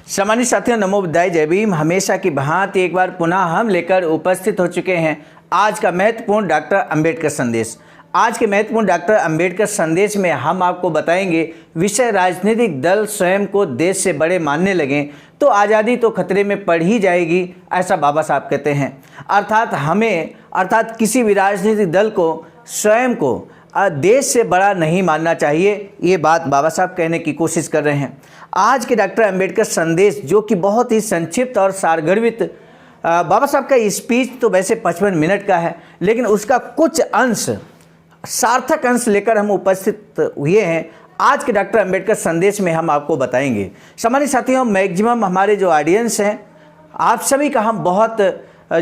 सम्मानित साथियों, नमो बुद्धाय, जय भीम। हमेशा की भांति एक बार पुनः हम लेकर उपस्थित हो चुके हैं आज का महत्वपूर्ण डॉक्टर अंबेडकर संदेश। आज के महत्वपूर्ण डॉक्टर अंबेडकर संदेश में हम आपको बताएंगे विषय राजनीतिक दल स्वयं को देश से बड़े मानने लगें तो आज़ादी तो खतरे में पड़ ही जाएगी, ऐसा बाबा साहब कहते हैं। अर्थात किसी भी राजनीतिक दल को स्वयं को देश से बड़ा नहीं मानना चाहिए, ये बात बाबा साहब कहने की कोशिश कर रहे हैं। आज के डॉक्टर अंबेडकर संदेश जो कि बहुत ही संक्षिप्त और सारगर्भित, बाबा साहब का स्पीच तो वैसे 55 मिनट का है, लेकिन उसका कुछ अंश, सार्थक अंश लेकर हम उपस्थित हुए हैं। आज के डॉक्टर अंबेडकर संदेश में हम आपको बताएंगे। सम्मानित साथियों, मैक्सिमम हमारे जो ऑडियंस हैं, आप सभी का हम बहुत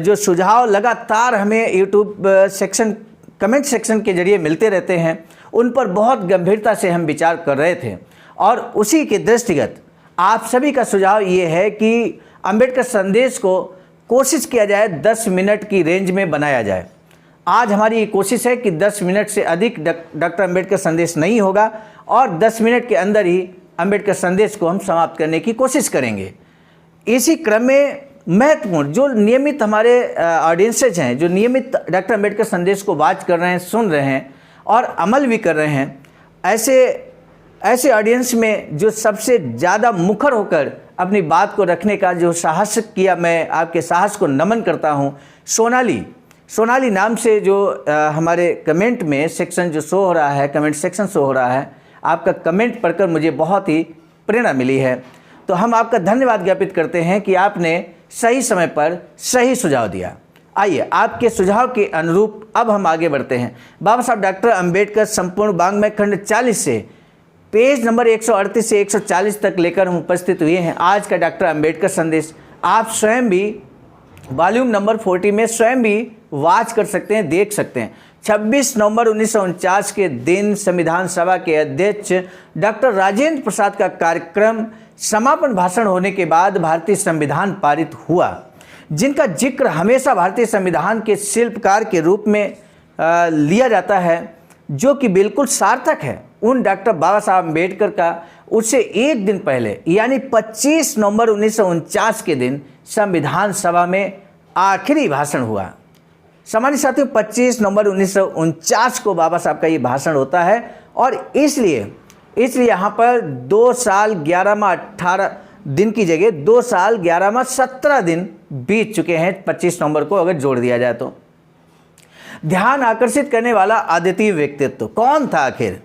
जो सुझाव लगातार हमें यूट्यूब सेक्शन, कमेंट सेक्शन के जरिए मिलते रहते हैं, उन पर बहुत गंभीरता से हम विचार कर रहे थे और उसी के दृष्टिगत आप सभी का सुझाव ये है कि अंबेडकर संदेश को कोशिश किया जाए 10 मिनट की रेंज में बनाया जाए। आज हमारी ये कोशिश है कि 10 मिनट से अधिक डॉक्टर अंबेडकर संदेश नहीं होगा और 10 मिनट के अंदर ही अंबेडकर संदेश को हम समाप्त करने की कोशिश करेंगे। इसी क्रम में महत्वपूर्ण जो नियमित हमारे ऑडियंसेज हैं, जो नियमित डॉक्टर अंबेडकर संदेश को वाच कर रहे हैं, सुन रहे हैं और अमल भी कर रहे हैं, ऐसे ऑडियंस में जो सबसे ज़्यादा मुखर होकर अपनी बात को रखने का जो साहस किया, मैं आपके साहस को नमन करता हूँ। सोनाली नाम से जो हमारे कमेंट में सेक्शन जो शो हो रहा है, कमेंट सेक्शन शो हो रहा है, आपका कमेंट पढ़कर मुझे बहुत ही प्रेरणा मिली है। तो हम आपका धन्यवाद ज्ञापित करते हैं कि आपने सही समय पर सही सुझाव दिया। आइए आपके सुझाव के अनुरूप अब हम आगे बढ़ते हैं। बाबा साहब डॉक्टर अंबेडकर संपूर्ण वाङ्मय खंड 40 से पेज नंबर 138 से 140 तक लेकर हम उपस्थित हुए हैं। आज का डॉक्टर अंबेडकर संदेश आप स्वयं भी वॉल्यूम नंबर 40 में स्वयं भी वाच कर सकते हैं, देख सकते हैं। 26 नवंबर 1949 के दिन संविधान सभा के अध्यक्ष डॉक्टर राजेंद्र प्रसाद का कार्यक्रम समापन भाषण होने के बाद भारतीय संविधान पारित हुआ, जिनका जिक्र हमेशा भारतीय संविधान के शिल्पकार के रूप में लिया जाता है, जो कि बिल्कुल सार्थक है। उन डॉक्टर बाबा साहब अम्बेडकर का उससे एक दिन पहले यानी 25 नवंबर 1949 के दिन संविधान सभा में आखिरी भाषण हुआ। सम्मानित साथियों, 25 नवंबर 1949 को बाबा साहब का ये भाषण होता है और इसलिए यहाँ पर 2 साल 11 माह 18 दिन की जगह 2 साल 11 माह 17 दिन बीत चुके हैं 25 नवंबर को अगर जोड़ दिया जाए तो। ध्यान आकर्षित करने वाला अद्वितीय व्यक्तित्व कौन था आखिर?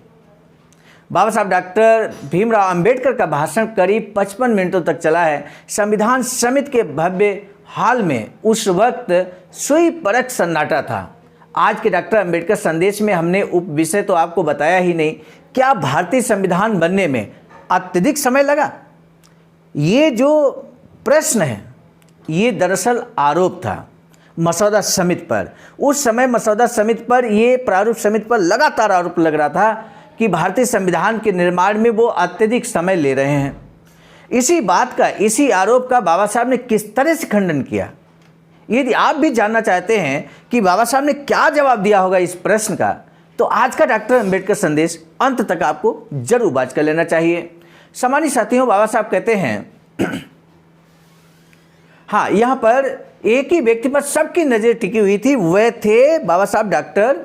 बाबा साहब डॉक्टर भीमराव अंबेडकर का भाषण करीब 55 मिनटों तक चला है। संविधान समिति के भव्य हाल में उस वक्त सुई परख सन्नाटा था। आज के डॉक्टर अंबेडकर संदेश में हमने उप विषय तो आपको बताया ही नहीं, क्या भारतीय संविधान बनने में अत्यधिक समय लगा? ये जो प्रश्न है, ये दरअसल आरोप था मसौदा समिति पर। उस समय मसौदा समिति पर, ये प्रारूप समिति पर लगातार आरोप लग रहा था कि भारतीय संविधान के निर्माण में वो अत्यधिक समय ले रहे हैं। इसी बात का, इसी आरोप का बाबा साहब ने किस तरह से खंडन किया? यदि आप भी जानना चाहते हैं कि बाबा साहब ने क्या जवाब दिया होगा इस प्रश्न का, तो आज का डॉक्टर अंबेडकर संदेश अंत तक आपको जरूर वाच कर लेना चाहिए। सम्मानित साथियों, बाबा साहब कहते हैं हाँ, यहाँ पर एक ही व्यक्ति पर सबकी नजर टिकी हुई थी, वह थे बाबा साहब डॉक्टर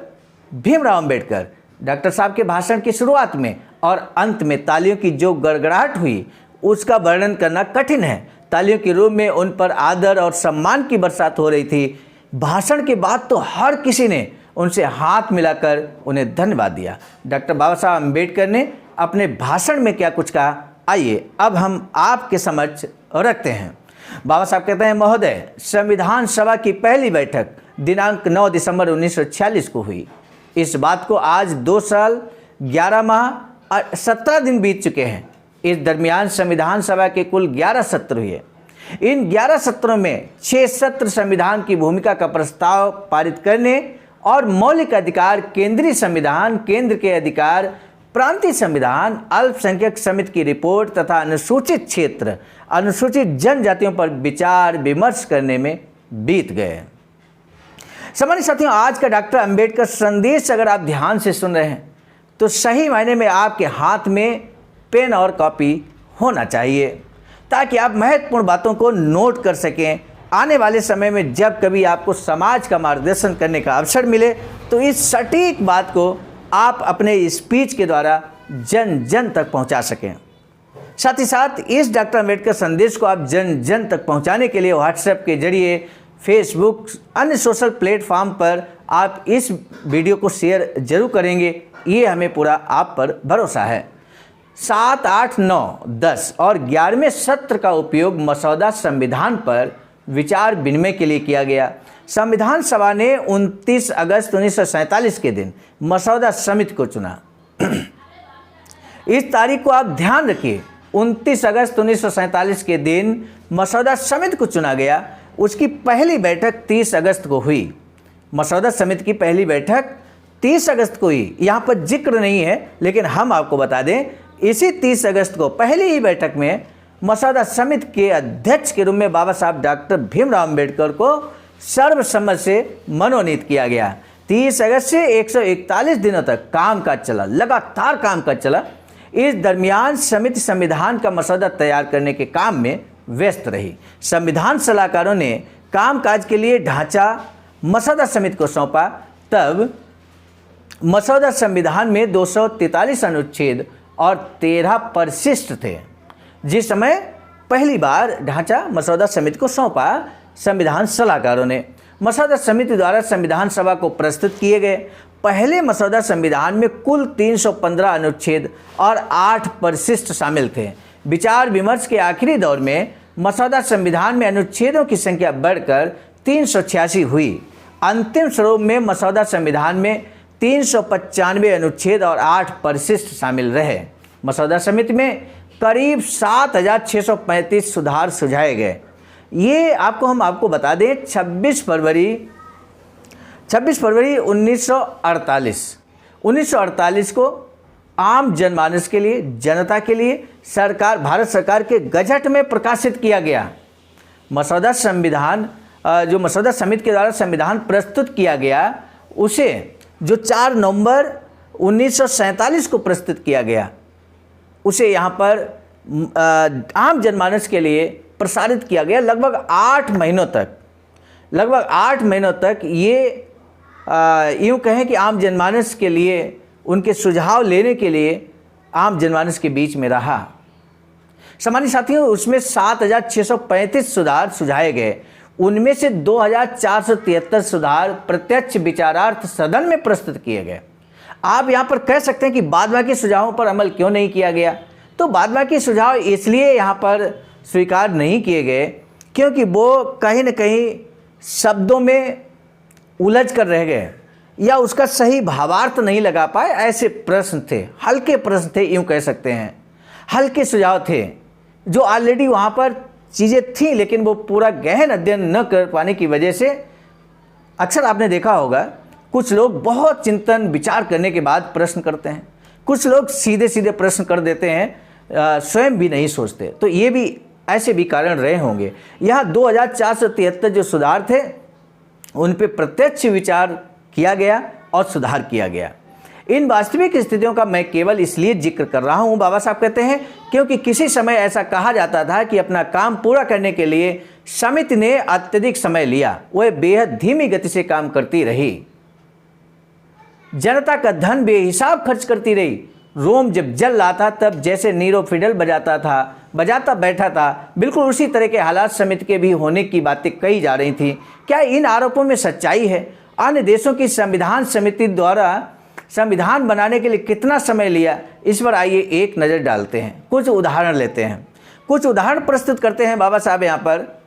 भीमराव अंबेडकर। डॉक्टर साहब के भाषण की शुरुआत में और अंत में तालियों की जो गड़गड़ाहट हुई उसका वर्णन करना कठिन है। तालियों के रूप में उन पर आदर और सम्मान की बरसात हो रही थी। भाषण के बाद तो हर किसी ने उनसे हाथ मिलाकर उन्हें धन्यवाद दिया। डॉक्टर बाबा साहब अम्बेडकर ने अपने भाषण में क्या कुछ कहा, आइए अब हम आपके समक्ष रखते हैं। बाबा साहब कहते हैं, महोदय, संविधान सभा की पहली बैठक दिनांक 9 दिसंबर 1946 को हुई। इस बात को आज 2 साल 11 माह 17 दिन बीत चुके हैं। इस दरमियान संविधान सभा के कुल 11 सत्र हुए। इन 11 सत्रों में 6 सत्र संविधान की भूमिका का प्रस्ताव पारित करने और मौलिक अधिकार, केंद्रीय संविधान, केंद्र के अधिकार, प्रांतीय संविधान, अल्पसंख्यक समिति की रिपोर्ट तथा अनुसूचित क्षेत्र, अनुसूचित जनजातियों पर विचार विमर्श करने में बीत गए। सम्मानित साथियों, आज का डॉक्टर अंबेडकर संदेश अगर आप ध्यान से सुन रहे हैं तो सही मायने में आपके हाथ में पेन और कॉपी होना चाहिए। ताकि आप महत्वपूर्ण बातों को नोट कर सकें। आने वाले समय में जब कभी आपको समाज का मार्गदर्शन करने का अवसर मिले तो इस सटीक बात को आप अपने स्पीच के द्वारा जन जन तक पहुंचा सकें। साथ ही साथ इस डॉक्टर अम्बेडकर संदेश को आप जन जन तक पहुंचाने के लिए व्हाट्सएप के जरिए, फेसबुक, अन्य सोशल प्लेटफॉर्म पर आप इस वीडियो को शेयर जरूर करेंगे, ये हमें पूरा आप पर भरोसा है। 7, 8, 9, 10 और 11वें सत्र का उपयोग मसौदा संविधान पर विचार विनिमय के लिए किया गया। संविधान सभा ने 29 अगस्त 1947 के दिन मसौदा समिति को चुना। इस तारीख को आप ध्यान रखिए, 29 अगस्त 1947 के दिन मसौदा समिति को चुना गया। उसकी पहली बैठक 30 अगस्त को हुई। मसौदा समिति की पहली बैठक 30 अगस्त को हुई। यहाँ पर जिक्र नहीं है, लेकिन हम आपको बता दें, इसी 30 अगस्त को पहली ही बैठक में मसौदा समिति के अध्यक्ष के रूप में बाबा साहब डॉक्टर भीमराव अम्बेडकर को सर्वसम्मति से मनोनीत किया गया। 30 अगस्त से 141 दिनों तक कामकाज चला, लगातार कामकाज चला। इस दरमियान समिति संविधान का मसौदा तैयार करने के काम में व्यस्त रही। संविधान सलाहकारों ने कामकाज के लिए ढांचा मसौदा समिति को सौंपा। तब मसौदा संविधान में 243 अनुच्छेद और 13 परिशिष्ट थे। जिस समय पहली बार ढांचा मसौदा समिति को सौंपा संविधान सलाहकारों ने, मसौदा समिति द्वारा संविधान सभा को प्रस्तुत किए गए पहले मसौदा संविधान में कुल 315 अनुच्छेद और 8 परिशिष्ट शामिल थे। विचार विमर्श के आखिरी दौर में मसौदा संविधान में अनुच्छेदों की संख्या बढ़कर 386 हुई। अंतिम स्वरूप में मसौदा संविधान में 395 अनुच्छेद और 8 परिशिष्ट शामिल रहे। मसौदा समिति में करीब 7635 सुधार सुझाए गए। ये हम आपको बता दें, 26 फरवरी 1948 को आम जनमानस के लिए, जनता के लिए भारत सरकार के गजट में प्रकाशित किया गया। मसौदा संविधान जो मसौदा समिति के द्वारा संविधान प्रस्तुत किया गया, उसे जो 4 नवंबर 1947 को प्रस्तुत किया गया, उसे यहाँ पर आम जनमानस के लिए प्रसारित किया गया। लगभग 8 महीनों तक ये यूँ कहें कि आम जनमानस के लिए, उनके सुझाव लेने के लिए आम जनमानस के बीच में रहा। सामान्य साथियों, उसमें 7635 सुधार सुझाए गए। उनमें से 2473 सुधार प्रत्यक्ष विचारार्थ सदन में प्रस्तुत किए गए। आप यहाँ पर कह सकते हैं कि बाद बाकी सुझावों पर अमल क्यों नहीं किया गया? तो बाद बाकी सुझाव इसलिए यहाँ पर स्वीकार नहीं किए गए क्योंकि वो कहीं न कहीं शब्दों में उलझ कर रह गए या उसका सही भावार्थ नहीं लगा पाए। ऐसे प्रश्न थे, हल्के प्रश्न थे, यूँ कह सकते हैं, हल्के सुझाव थे जो ऑलरेडी वहाँ पर चीज़ें थीं, लेकिन वो पूरा गहन अध्ययन न कर पाने की वजह से अक्सर आपने देखा होगा कुछ लोग बहुत चिंतन विचार करने के बाद प्रश्न करते हैं, कुछ लोग सीधे सीधे प्रश्न कर देते हैं, स्वयं भी नहीं सोचते। तो ये भी ऐसे भी कारण रहे होंगे। यहाँ 2473 जो सुधार थे उन पे प्रत्यक्ष विचार किया गया और सुधार किया गया। इन वास्तविक स्थितियों का मैं केवल इसलिए जिक्र कर रहा हूँ, बाबा साहब कहते हैं, क्योंकि किसी समय ऐसा कहा जाता था कि अपना काम पूरा करने के लिए समिति ने अत्यधिक समय लिया, वह बेहद धीमी गति से काम करती रही, जनता का धन बेहिसाब खर्च करती रही। रोम जब जल रहा था तब जैसे नीरो फिडल बजाता बैठा था, बिल्कुल उसी तरह के हालात समिति के भी होने की बातें कही जा रही थी। क्या इन आरोपों में सच्चाई है? अन्य देशों की संविधान समिति द्वारा संविधान बनाने के लिए कितना समय लिया, इस पर आइए एक नज़र डालते हैं। कुछ उदाहरण लेते हैं, कुछ उदाहरण प्रस्तुत करते हैं बाबा साहब। यहाँ पर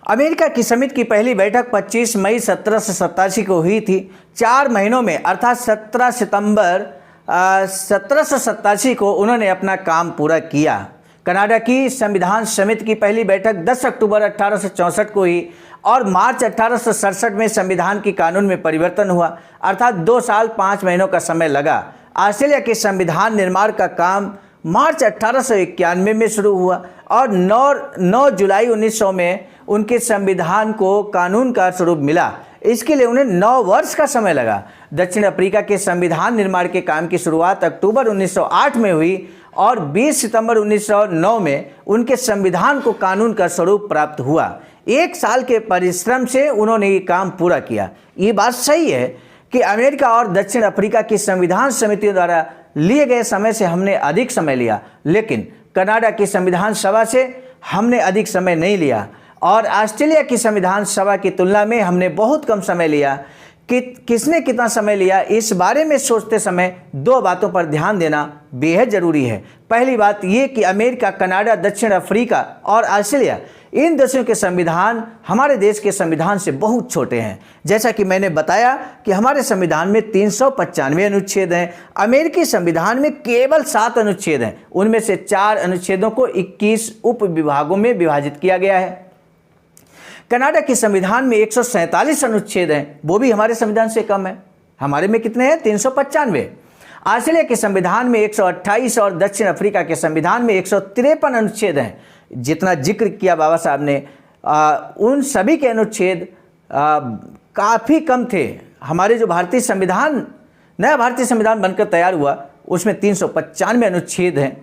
अमेरिका की समिति की पहली बैठक 25 मई 1787 को हुई थी। 4 महीनों में अर्थात 17 सितंबर 1787 को उन्होंने अपना काम पूरा किया। कनाडा की संविधान समिति की पहली बैठक 10 अक्टूबर 1864 को हुई और मार्च 1867 में संविधान की कानून में परिवर्तन हुआ, अर्थात 2 साल 5 महीनों का समय लगा। ऑस्ट्रेलिया के संविधान निर्माण का काम मार्च 1891 में शुरू हुआ और 9 जुलाई 1900 में उनके संविधान को कानून का स्वरूप मिला। इसके लिए उन्हें 9 वर्ष का समय लगा। दक्षिण अफ्रीका के संविधान निर्माण के काम की शुरुआत अक्टूबर 1908 में हुई और 20 सितंबर 1909 में उनके संविधान को कानून का स्वरूप प्राप्त हुआ। 1 साल के परिश्रम से उन्होंने ये काम पूरा किया। ये बात सही है कि अमेरिका और दक्षिण अफ्रीका की संविधान समितियों द्वारा लिए गए समय से हमने अधिक समय लिया, लेकिन कनाडा की संविधान सभा से हमने अधिक समय नहीं लिया और ऑस्ट्रेलिया की संविधान सभा की तुलना में हमने बहुत कम समय लिया। कि किसने कितना समय लिया, इस बारे में सोचते समय 2 बातों पर ध्यान देना बेहद ज़रूरी है। पहली बात ये कि अमेरिका, कनाडा, दक्षिण अफ्रीका और ऑस्ट्रेलिया, इन देशों के संविधान हमारे देश के संविधान से बहुत छोटे हैं। जैसा कि मैंने बताया कि हमारे संविधान में 395 अनुच्छेद हैं, अमेरिकी संविधान में केवल 7 अनुच्छेद हैं। उनमें से 4 अनुच्छेदों को 21 उप विभागों में विभाजित किया गया है। कनाडा के संविधान में 147 अनुच्छेद हैं, वो भी हमारे संविधान से कम है। हमारे में कितने हैं? 395। ऑस्ट्रेलिया के संविधान में 128 और दक्षिण अफ्रीका के संविधान में 153 अनुच्छेद हैं। जितना जिक्र किया बाबा साहब ने, उन सभी के अनुच्छेद काफ़ी कम थे। हमारे जो भारतीय संविधान, नया भारतीय संविधान बनकर तैयार हुआ, उसमें 395 अनुच्छेद हैं।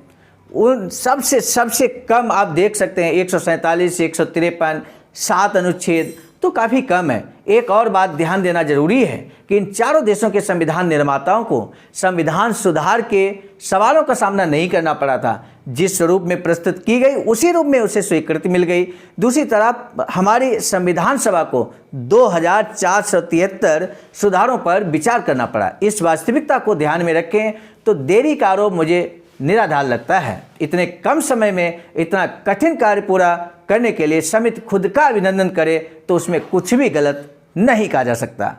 उन सबसे कम आप देख सकते हैं 147, 153, 7 अनुच्छेद, तो काफ़ी कम है। एक और बात ध्यान देना जरूरी है कि इन चारों देशों के संविधान निर्माताओं को संविधान सुधार के सवालों का सामना नहीं करना पड़ा था। जिस रूप में प्रस्तुत की गई उसी रूप में उसे स्वीकृति मिल गई। दूसरी तरफ हमारी संविधान सभा को 2473 सुधारों पर विचार करना पड़ा। इस वास्तविकता को ध्यान में रखें तो देरी का आरोप मुझे निराधार लगता है। इतने कम समय में इतना कठिन कार्य पूरा करने के लिए समिति खुद का अभिनंदन करे तो उसमें कुछ भी गलत नहीं कहा जा सकता।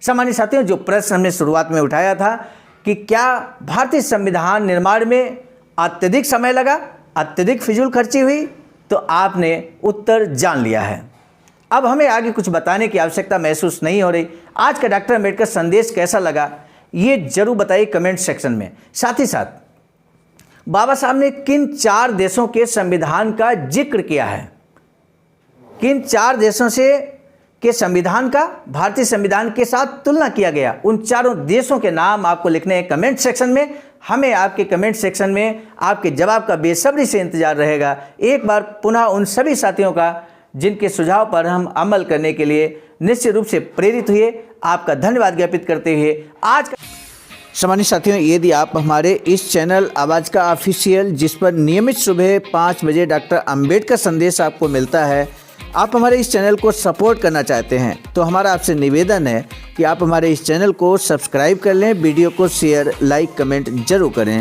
सामान्य साथियों, जो प्रश्न हमने शुरुआत में उठाया था कि क्या भारतीय संविधान निर्माण में अत्यधिक समय लगा, अत्यधिक फिजूल खर्ची हुई, तो आपने उत्तर जान लिया है। अब हमें आगे कुछ बताने की आवश्यकता महसूस नहीं हो रही। आज का डॉक्टर अम्बेडकर संदेश कैसा लगा ये जरूर बताइए कमेंट सेक्शन में। साथ ही साथ बाबा साहब ने किन 4 देशों के संविधान का जिक्र किया है, किन 4 देशों से के संविधान का भारतीय संविधान के साथ तुलना किया गया, उन चारों देशों के नाम आपको लिखने हैं कमेंट सेक्शन में। हमें आपके कमेंट सेक्शन में आपके जवाब का बेसब्री से इंतजार रहेगा। एक बार पुनः उन सभी साथियों का जिनके सुझाव पर हम अमल करने के लिए निश्चित रूप से प्रेरित हुए, आपका धन्यवाद ज्ञापित करते हुए आज का सामान्य साथियों, यदि आप हमारे इस चैनल आवाज़ का ऑफिशियल, जिस पर नियमित सुबह 5 बजे डॉक्टर अम्बेडकर संदेश आपको मिलता है, आप हमारे इस चैनल को सपोर्ट करना चाहते हैं तो हमारा आपसे निवेदन है कि आप हमारे इस चैनल को सब्सक्राइब कर लें, वीडियो को शेयर, लाइक, कमेंट जरूर करें।